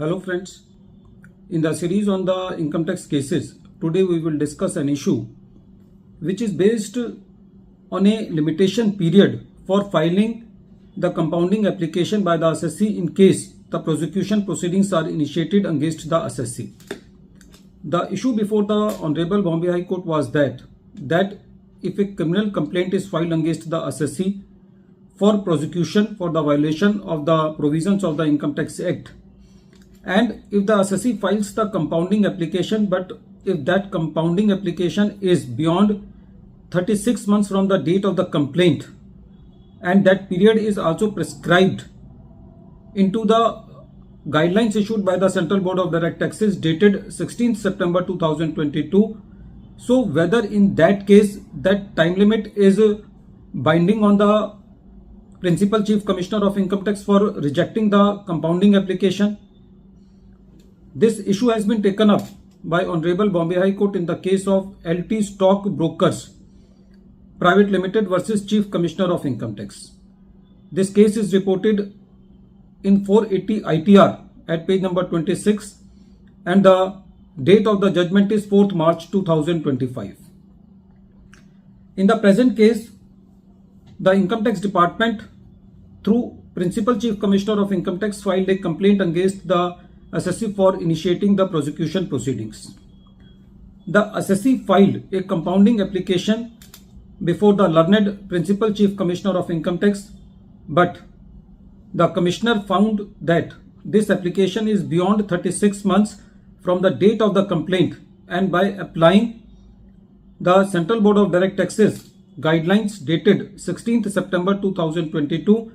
Hello friends, in the series on the income tax cases, today we will discuss an issue which is based on a limitation period for filing the compounding application by the assessee in case the prosecution proceedings are initiated against the assessee. The issue before the Honorable Bombay High Court was that if a criminal complaint is filed against the assessee for prosecution for the violation of the provisions of the Income Tax Act, and if the assessee files the compounding application, but if that compounding application is beyond 36 months from the date of the complaint, and that period is also prescribed into the guidelines issued by the Central Board of Direct Taxes dated 16th September 2022. So whether in that case that time limit is binding on the Principal Chief Commissioner of Income Tax for rejecting the compounding application. This issue has been taken up by Honorable Bombay High Court in the case of LT Stock Brokers Private Limited versus Chief Commissioner of Income Tax. This case is reported in 480 ITR at page number 26, and the date of the judgment is 4th March 2025. In the present case, the Income Tax Department through Principal Chief Commissioner of Income Tax filed a complaint against the assessee for initiating the prosecution proceedings. The assessee filed a compounding application before the learned Principal Chief Commissioner of Income Tax, but the Commissioner found that this application is beyond 36 months from the date of the complaint, and by applying the Central Board of Direct Taxes guidelines dated 16th September 2022,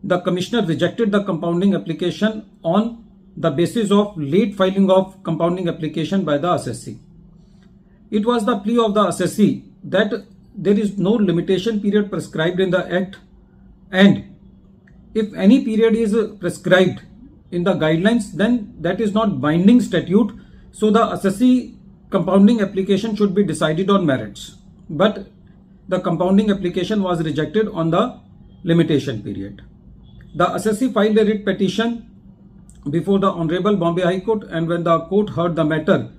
the Commissioner rejected the compounding application on the basis of late filing of compounding application by the assessee. It was the plea of the assessee that there is no limitation period prescribed in the Act, and if any period is prescribed in the guidelines, then that is not binding statute, so the assessee compounding application should be decided on merits. But the compounding application was rejected on the limitation period. The assessee filed a writ petition before the Honorable Bombay High Court, and when the court heard the matter,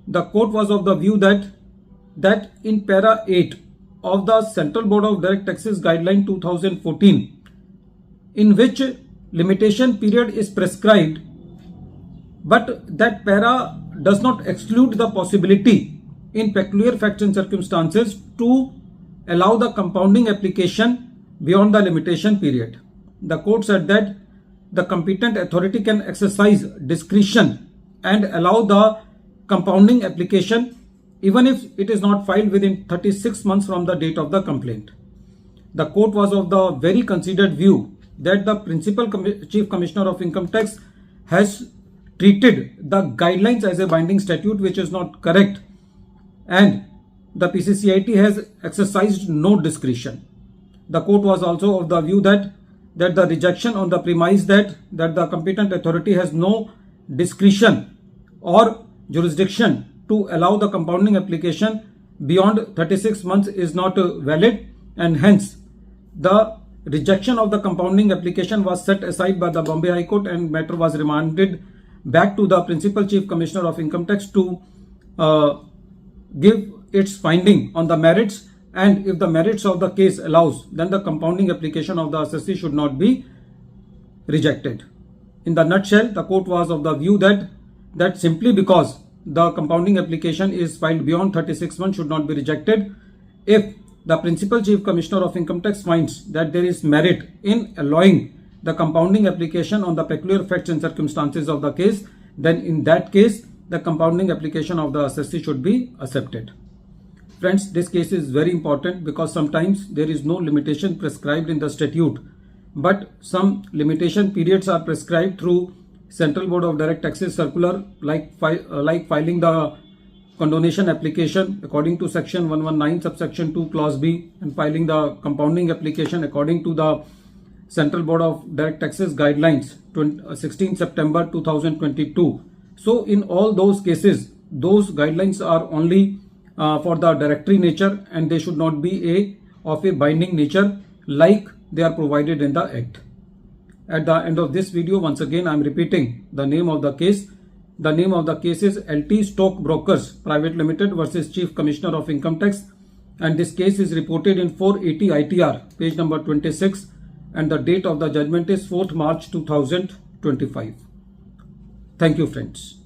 the court was of the view that in para 8 of the Central Board of Direct Taxes Guideline 2014, in which limitation period is prescribed, but that para does not exclude the possibility in peculiar facts and circumstances to allow the compounding application beyond the limitation period. The court said that the competent authority can exercise discretion and allow the compounding application even if it is not filed within 36 months from the date of the complaint. The court was of the very considered view that the Principal Chief Commissioner of Income Tax has treated the guidelines as a binding statute, which is not correct, and the PCCIT has exercised no discretion. The court was also of the view that the rejection on the premise that the competent authority has no discretion or jurisdiction to allow the compounding application beyond 36 months is not valid, and hence the rejection of the compounding application was set aside by the Bombay High Court, and matter was remanded back to the Principal Chief Commissioner of Income Tax to give its finding on the merits, and if the merits of the case allows, then the compounding application of the assessee should not be rejected. In the nutshell, the court was of the view that simply because the compounding application is filed beyond 36 months should not be rejected. If the Principal Chief Commissioner of Income Tax finds that there is merit in allowing the compounding application on the peculiar facts and circumstances of the case, then in that case the compounding application of the assessee should be accepted. Friends, this case is very important because sometimes there is no limitation prescribed in the statute, but some limitation periods are prescribed through Central Board of Direct Taxes circular, like filing the condonation application according to section 119 subsection 2 clause B, and filing the compounding application according to the Central Board of Direct Taxes guidelines 16 September 2022. So in all those cases, those guidelines are only for the directory nature, and they should not be of a binding nature like they are provided in the Act. At the end of this video, once again I am repeating the name of the case. The name of the case is LT Stock Brokers Private Limited versus Chief Commissioner of Income Tax, and this case is reported in 480 ITR page number 26, and the date of the judgment is 4th March 2025. Thank you, friends.